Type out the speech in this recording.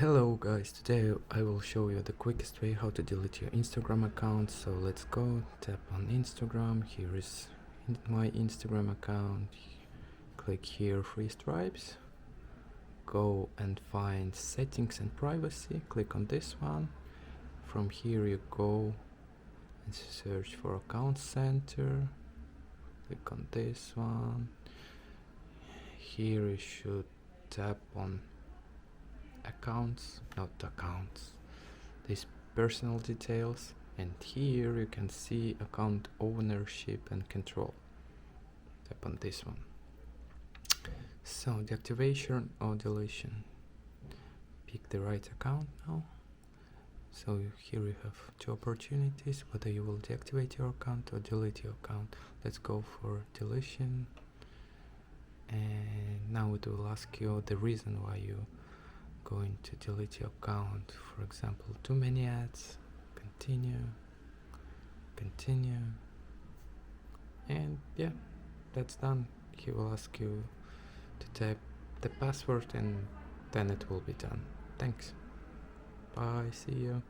Hello guys, today I will show you the quickest way how to delete your Instagram account. So let's go, tap on Instagram. Here is my Instagram account. Click here, 3 stripes. Go and find settings and privacy. Click on this one. From here you go and search for account center. Click on this one. Here you should tap on accounts, not accounts, these personal details, and here you can see account ownership and control. Tap on this one. So deactivation or deletion, pick the right account now. So here you have 2 opportunities, whether you will deactivate your account or delete your account. Let's go for deletion, and now it will ask you the reason why you going to delete your account. For example, too many ads. Continue, and yeah, that's done. He will ask you to type the password and then it will be done. Thanks, bye, see you.